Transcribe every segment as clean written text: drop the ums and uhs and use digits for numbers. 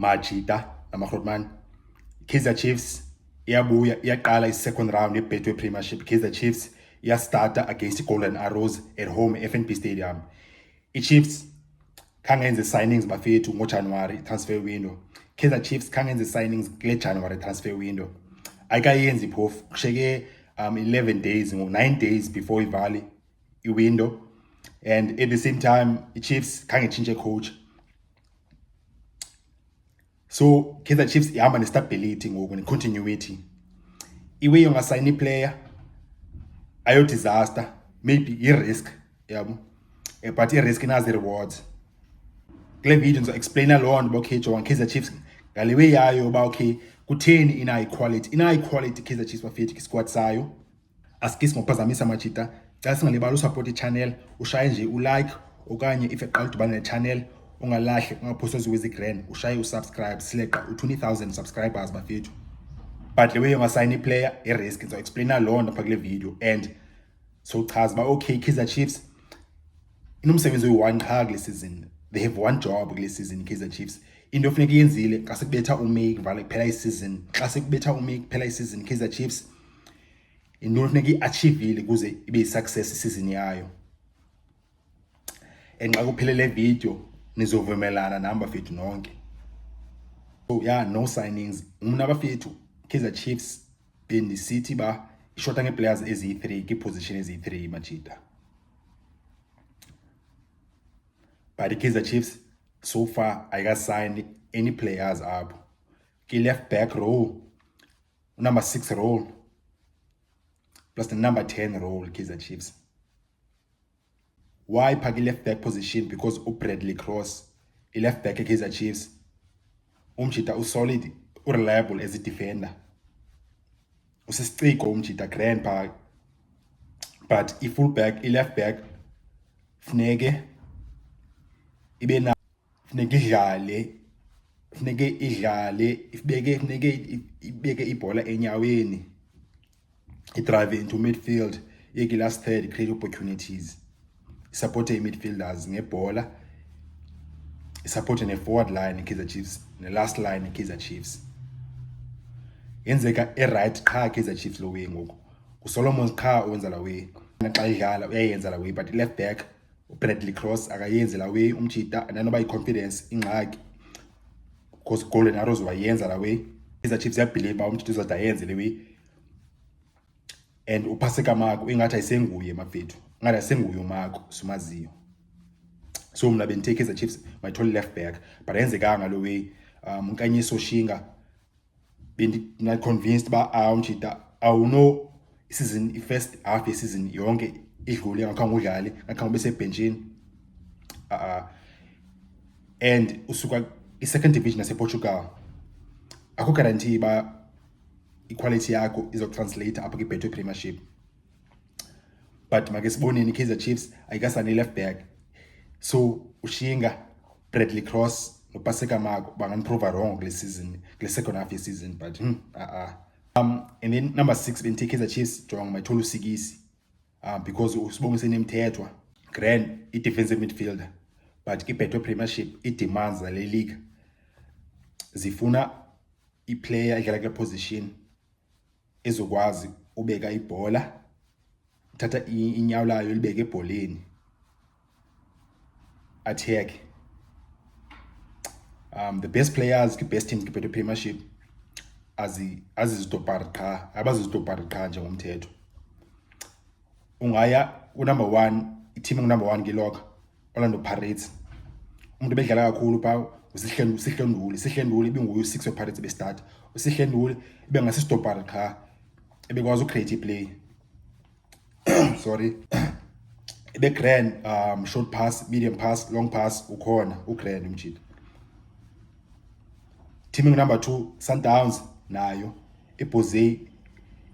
Majida namaGrootman. Kaizer Chiefs iyabuya iyaqala i-second round ye-Betway Premiership. Kaizer Chiefs iyastarta against Golden Arrows at home FNB Stadium. I-Chiefs khangenze signings bafethu ngoJanuary transfer window. Kaizer Chiefs khangenze signings kule January transfer window. Ayikayenzi phofu kusheke 11 days 9 days before ivali i-window, and at the same time i-Chiefs khange coach. So Kaizer Chiefs ihamba ne-stability ngoku ne-continuity. Iwe yongasayini player ayo disaster, maybe i-risk yabo, but i-risk inazi rewards. Kule video ngizo-explaina loo nto okay jonga Kaizer Chiefs ngalewe yayo ba okay kutheni inayo quality Kaizer Chiefs bafethi squad sayo. Asikisi ngophazamisa Majida, cela singalibali usupport i-channel, ushaye nje ulike, okanye if eqala udibana ne-channel ungalahli ungaphosozi wezi-grand ushaye usubscribe sileqa u-20,000 subscribers bafethu. But lewe yongasayini player i-risk ngizo-explaina loo nto pha kule video, and so chaza ba okay Kaizer Chiefs inomsebenzi oyi-1 qha kule season. They have one job kule season Kaizer Chiefs. Into efuneka iyenzile xa sekubetha uMay kuvala kuphela i-season, xa sekubetha uMay kuphela i-season Kaizer Chiefs into efuneka i-achievile kuze ibe yi-success i-season yayo. And xa kuphele le video nizovumelana nami bafethu nonke. So yeah, no signings. Mna bafethu Kaizer Chiefs bendisithi ba ishota nge-players eziyi-3 kwi-position eziyi-3 Majida. But the Kaizer Chiefs so far ayikasign any players up. Ki left back role, number 6 role, plus the number 10 role Kaizer Chiefs. Why paki left back position? Because Bradley Cross, he left back Kaizer Chiefs. Umchita solid, reliable as a defender. Usisiciko umchita grand park. But if full back, he left back, funeke funeke idlale ibeke ibhola enyaweni, drive into midfield, yeke last third, create opportunities, support midfielders ngebhola, support ne-forward line Kaizer Chiefs, ne-last line Kaizer Chiefs. Yenzeka right qha Kaizer Chiefs lo way ngoku. uSolomon qha owenza la way, xa idlala uyayenza la way, but left back Bradley Cross akayenzi la way. Umchita nanoba i-confidence ingxaki because Golden Arrows wayenza la way. Kaizer Chiefs yabelieve ba umchita uzada yenze le way, and uPhaseka Marko ingathi ayisenguye mafethu, ngathi ayisenguye uMarko sumaziyo. So mna bendithe Kaizer Chiefs mayithole left back, but ayenzekanga lo way. Nkanyiso Shinga bendina convinced ba umchita awuno season i-first half ye-season yonke idlule ngakhange udlale, ngakhange ube sebenchini. And usuka i-second division yasePortugal akho guarantee ba equality yakho izotranslate apha kwi-Betway Premiership. But make siboneni Kaizer Chiefs ayikasani left back, so Ushinga, Bradley Cross noPhaseka Marko banganiprova wrong kule season, kule second half ye-season. But and then number 6 bendithe Kaizer Chiefs jonga mayithola uSikisi, because usibonise nemthethwa grand i-defensive midfielder, but i-Betway Premiership i-demands le league zifuna i-player edlala kule position ezokwazi ubeka ibhola, thatha inyawo layo libeke ebholeni, attack. The best players ki-best teams ki-Betway Premiership azizitopari qha, abazizitopari qha njengomthetho. Ungaya unumber 1, i-team engunumber 1 ngiloka Orlando Pirates. Umuntu bedlala kakhulu pha uSihlenduli ibinguye u6 wePirates bestart. uSihlenduli ibe ngasistopari qha, ebekwazi ucreate play. Sorry. Ibe grand, short pass, medium pass, long pass ukhona ugrand umjita. Team engunumber 2 Sundowns nayo ibhoze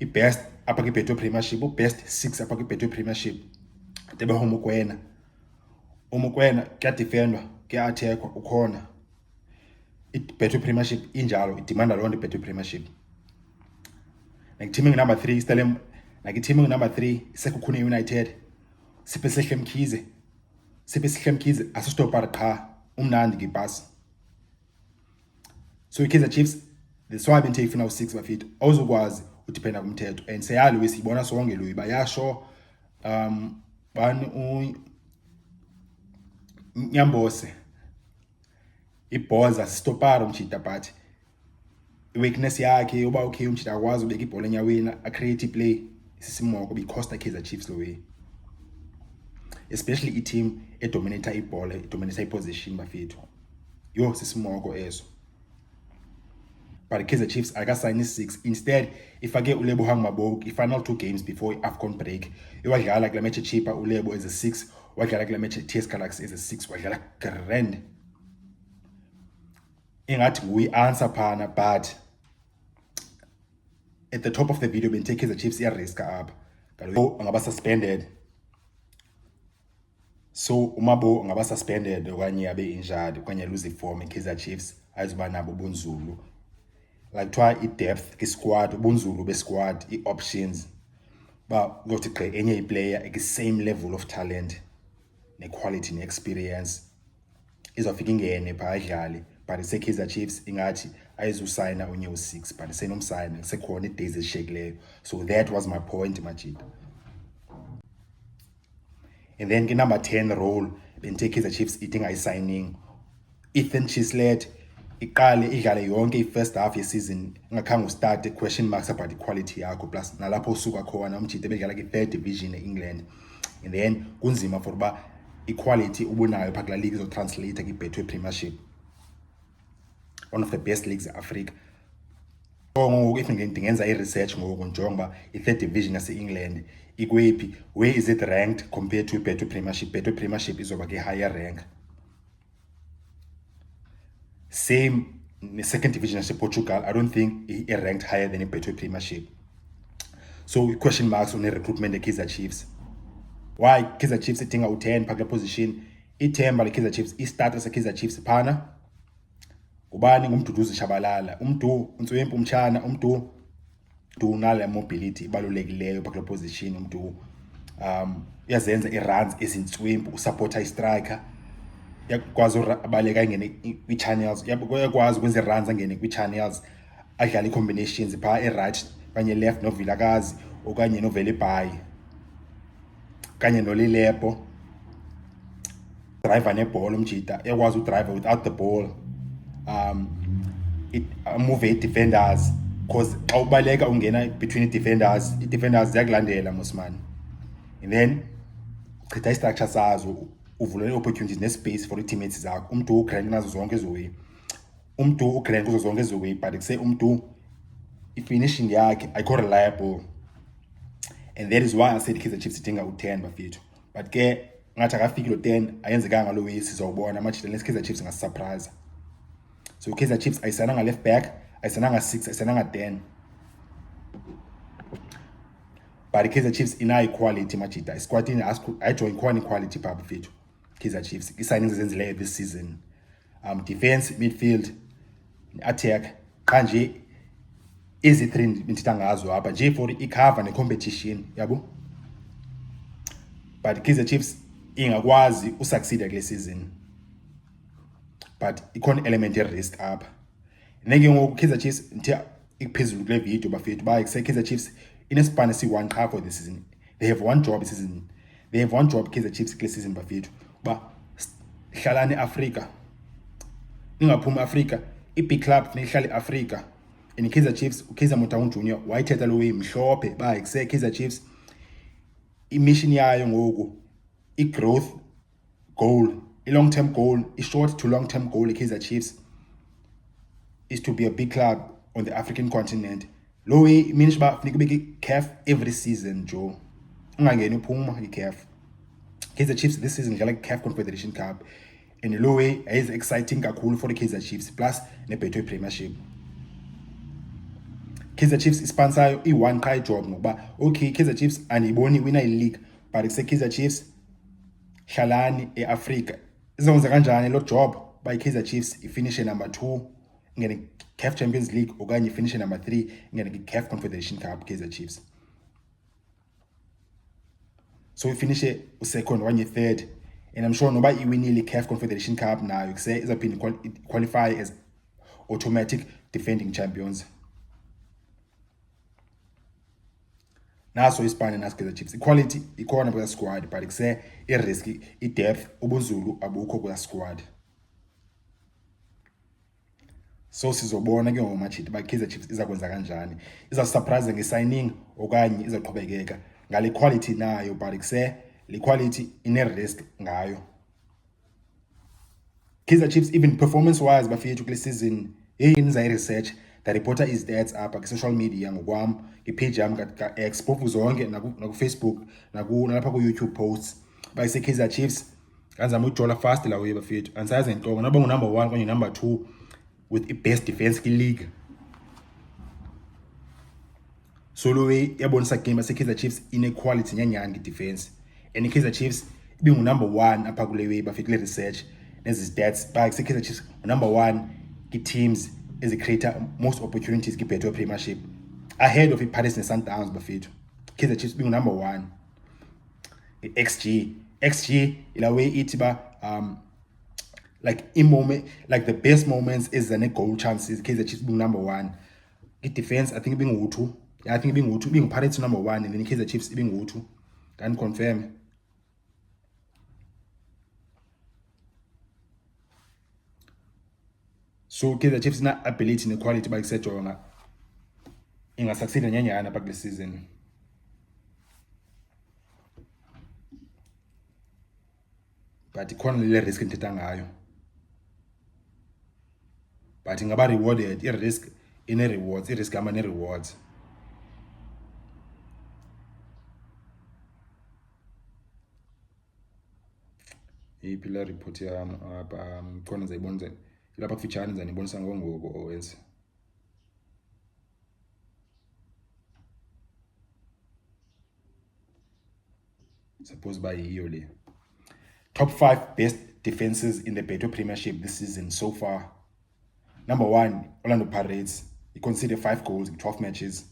i-best apha kwi-Betway Premiership, u-best 6 apha kwi-Betway Premiership. Tebe Umokwena kuyadefendwa, kuya-attackwa ukhona. I-Betway Premiership injalo, idemanda loo nto i-Betway Premiership. Like team engunumber 3 Stellenbosch, like team engunumber 3 iSekhukhune United, Siphe Sihle Mkhize asistopari qha, umnandi ngepasi. So i-Kaizer Chiefs that's why benthe ifuna u6 bafethu awuzokwazi udependa kumthetho and seyalo wesibona sonke lo bayasho bani Nyambose ibhoza stoparo mjita but weakness yakhe uba okay umjita akwazi ubeka ibhola enyaweni a create play sisimoko because i-Kaizer Chiefs lo way, especially i-team edominate ibhola edominate iposition bafethu yo sisimoko eso. But i-Kaizer Chiefs akasayini 6 instead ifake uLebohang Maboko i-final 2 games before i-AFCON break iwadlala kula match cheaper uLebo as a 6 wadlala kula match TS Galaxy as a 6 wadlala grand ingathi nguyi-answer phana but at the top of the video benthe i-Kaizer Chiefs iya-risk up kaloku angaba suspended, so uMabo angaba suspended okanye abe injured okanye lose iform i-Kaizer Chiefs ayizuba nabo bunzulu like try i-depth ki-squad ubunzulu be-squad i-options ba kuthi gqi enye i-player eki-same level of talent ne-quality ne-experience izofika ingene phaa idlale but ise-Kaizer Chiefs ingathi ayizusayina unye u6 but senomsayina sekhona i-days ezishekileyo. So that was my point Majida. And then number 10 role benthe i-Kaizer Chiefs idinga i-signing Ethan Chislet iqale idlale yonke i-first half ye-season ingakhange ustart question marks about i-quality yakho plus nalapho usuka khona umjita bedlala ki-3rd division e-England and then kunzima for uba i-quality ubunayo phaa kula league izotranslate ki-Betway Premiership, one of the best leagues e-Africa. So ngoku if ndingenza i-research ngoku njonga uba i-3rd division yase-England ikwephi, where is it ranked compared to Betway Premiership. Betway Premiership izoba ki-higher rank, same ne-second division yase-Portugal I don't think i-ranked higher than i-Betway Premiership. So question marks on i-recruitment e-Kaizer Chiefs. Why Kaizer Chiefs idinga u10 phaa kula position? Ithemba le-Kaizer Chiefs i-starter se-Kaizer Chiefs phana ngubani? Ngumduduzi Shabalala, umntu uNtswempu Mtshana, umntu unale mobility ibalulekileyo phaa kula position, umntu uyazenza i-runs ezintswempu, usupporta i-striker, yakwazi abaleka ingene kwi-channels, yakwazi ukwenza i-runs angene kwi-channels, adlala i-combinations phaa e-right okanye left noVilakazi okanye noVelibhayi kanye noLilepo, driver nebhola umjita yakwazi udriver without the ball, move i-defenders because xa ubaleka ungena between i-defenders ziyakulandela mosman, and then chitha i-structure sazo uvula i-opportunities ne-space for i-teammates zakho. Umntu ugrand nazo zonke ezo-way, umntu ugrand kuzo zonke ezo-way but kuse umntu i-finishing yakhe ayikho reliable, and that is why I said i-Kaizer Chiefs idinga u10 bafethu. But ke ngathi akafiki lo 10 ayenzekanga lo way sizawubona amajita les-Kaizer Chiefs ngasisurprise. So i-Kaizer Chiefs ayisananga left back, ayisananga 6, ayisananga 10, but i-Kaizer Chiefs inayo i-quality majita isquadini ayijoin khona i-quality phaa bafethu. Kaizer Chiefs i-signings ezenzileyo this season, defense, midfield, attack qha nje ezi 3 ndithetha ngazo apha nje for i-cover ne-competition yabo. But i-Kaizer Chiefs ingakwazi usucceed kule season but ikhona element ye-risk apha. Neke ngoku i-Kaizer Chiefs ndithe iphezulu kule video bafethu ba i-Kaizer Chiefs inesipane si-1 qha for this season. They have one job season. They have one job Kaizer Chiefs kule season bafethu ba hlalani eAfrika, ningaphumi Afrika, i-big club funeka ihlale eAfrika. And i-Kaizer Chiefs uKaizer Motaung Junior wayithetha lo way mhlophe ba i-Kaizer Chiefs i-mission yayo ngoku i-growth goal, i-long term goal, i-short to long term goal i-Kaizer Chiefs is to be a big club on the African continent. Lo way means uba funeka ubeke i-CAF every season Joe, ungangeni uphuma i-CAF. Kaizer Chiefs this season idlala i-CAF Confederation Cup and lo way is exciting kakhulu for i-Kaizer Chiefs plus ne-Betway Premiership. Kaizer Chiefs ispansayo i-1 qha job ngoba okay Kaizer Chiefs andiyiboni wina i-league but kuse-Kaizer Chiefs hlalani eAfrika izokwenza kanjani lo job by Kaizer Chiefs ifinishe number 2 ingene CAF Champions League okanye ifinishe number 3 ingene CAF Confederation Cup Kaizer Chiefs. So ifinishe second okanye third and I'm sure noba iwinile CAF Confederation Cup nayo kuse izaphinda qualify as automatic defending champions. Naso isipane naso Kaizer Chiefs. Equality ikhona kula squad, but kuse i-risk, i-depth, ubunzulu abukho kula squad. So sizobona ke ngomachiti ba Kaizer Chiefs izakwenza kanjani. Iza surprise ngesigning okanye izaqhubekeka ngale quality nayo, but kuse le quality ine risk ngayo. Kaizer Chiefs even performance wise bafethu kule season yenza research, the reporter is stats apha ku social media ngokwami, ipage yami ka X bovu zonke naku Facebook nalapha ku YouTube posts bayise Kaizer Chiefs kanzama ujola fast la we bafethu ansayazi ntongo naba number 1 kanye number 2 with the best defense in league. So lo way yabonisa game ase Kaizer Chiefs inequality nyanyani defense, and Kaizer Chiefs ibingu number 1 apha kule way bafethu le research nezi stats ba Kaizer Chiefs number 1 ki teams as a creator most opportunities ki Betway Premiership ahead of Paris and Sundowns bafethu. Kaizer Chiefs being number 1. XG ila way ithi ba like in moment, like the best moments is the goal chances. Kaizer Chiefs being number 1. It defense I think being U2. I think being U2 being Paris number 1, and then Kaizer Chiefs being U2. Can confirm. So Kaizer Chiefs na ability and quality by kusetshonga inga succeed nyanyana back this season. But ikhona le risk enthetha ngayo. But ingaba rewarded, i-risk ine rewards, i-risk ama ne rewards. Ipila report yami apha khona zayibonza lapha kufitshane zanibonisa ngongoko owenza. Suppose by yiyo le. Top 5 best defenses in the Betway Premiership this season so far. Number 1, Orlando Pirates. He conceded 5 goals in 12 matches.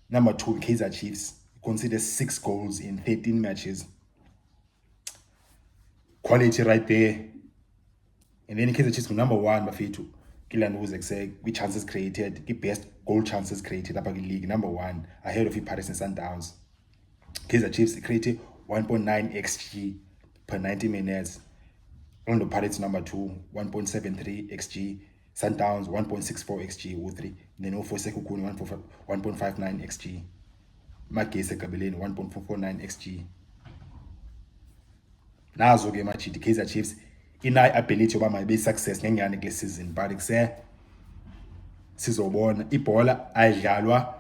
Number 2, Kaizer Chiefs. He conceded 6 goals in 13 matches. Quality right there. And then Kaizer Chiefs number 1 bafethu Kilan Uzek with chances created, the best goal chances created up in the league, number 1 ahead of the Paris and Sundowns. Kaizer Chiefs created 1.9 XG per 90 minutes. Orlando Pirates number 2, 1.73 XG. Sundowns 1.64 XG U3. Then Ofose Kukuni 1.59 XG. Magese Kabeleni 1.449 XG. Nazo ke machiti Kaizer Chiefs ina ability oba mayibe success ngenyane kule season, but kuse sizobona ibhola ayidlalwa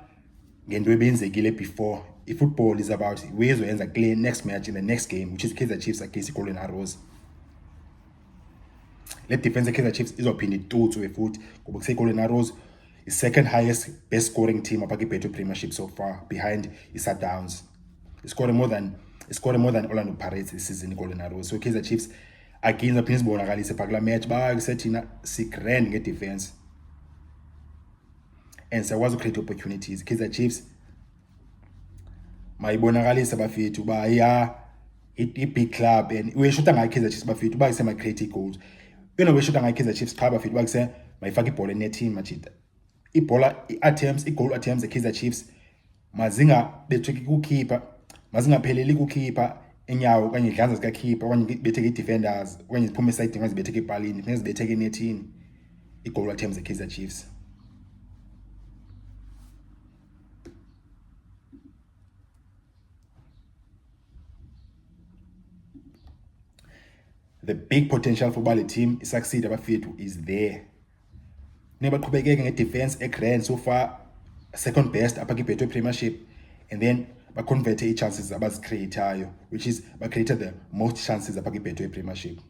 ngento ebenzekile before. I-football is about wezoyenza kule next match in the next game, which is Kaizer Chiefs against Golden Arrows. Le defense Kaizer Chiefs izophinda itutsu futhi ngoba kuse Golden Arrows is second highest best scoring team apha kwi-Betway Premiership so far, behind i-Sundowns. It's scoring more than Orlando Pirates this season Golden Arrows. So Kaizer Chiefs again zaphinde sibonakalise pha kula match ba kusethina si-grand nge-defense and siyakwazi ucreate opportunities. Kaizer Chiefs mayibonakalise bafethu ba ya i-big club and uyeshuta ngayo Kaizer Chiefs bafethu ba isema-create goals. Yona uyeshuta ngayo Kaizer Chiefs cha bafethu ba kuse mayifaka ibhola enethini machita. Ibhola i-goal attempts e-Kaizer Chiefs mazingabetheki kukeeper, mazingapheleli kukeeper enyawo kanye idlanza zikakeeper okanye betheke i-defenders okanye ziphume esayidini okanye zibetheke epalini, funeka zibetheke enethini. I-goal attempts e-Kaizer Chiefs. The big potential for Bali team is succeed abafethu is there. Nebaqhubekeke nge-defense e-grand so far second best apha kwi-Betway Premiership, and then convert i-chances abazicreatayo, which is created the most chances apha kwi-Betway Premiership.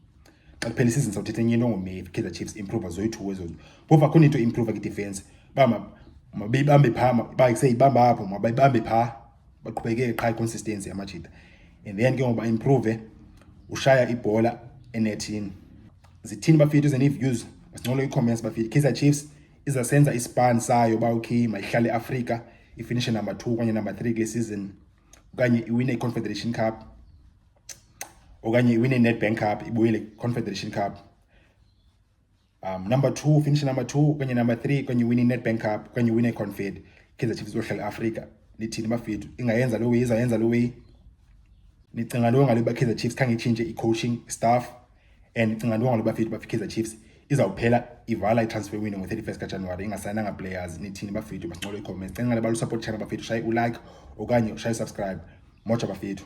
Xa kuphela isizini sawuthetha enye into ngoMay, Kaizer Chiefs improve zoyi-2 ezo. Phofu akho into improve kwi-defense ba mabeyibambe phaa ba kuseyibamba apho mabayibambe phaa baqhubekeke qha i-consistency yamajita, and then ke ngoba improve ushaya ibhola enethini. Zithini bafethu zene-views masinqolo i-comments bafethu. Kaizer Chiefs izasenza ispan sayo ba okay mayihlale eAfrica ifinishe number 2 kanye number 3 kule season, okanye iwine i-Confederation Cup, okanye iwine i-Nedbank Cup ibuyele i-Confederation Cup. Number 2 finish number 2 kwenye number 3 kwenye winning Nedbank Cup kwenye winning Confed. Kaizer Chiefs izohlala eAfrika. Nithini bafethu ingayenza lo way izayenza lo way. Nicinga lo ngalo Kaizer Chiefs khange ichange i-coaching staff and nicinga lo ngalo bafethu Kaizer Chiefs izawuphela ivala i-transfer window ngo-31st kaJanuwari ingasayinanga players. Nithini bafethu masinqolo i-comments. Cinga ngale balu support channel bafethu shaye u-like okanye ushaye subscribe. Moja bafethu.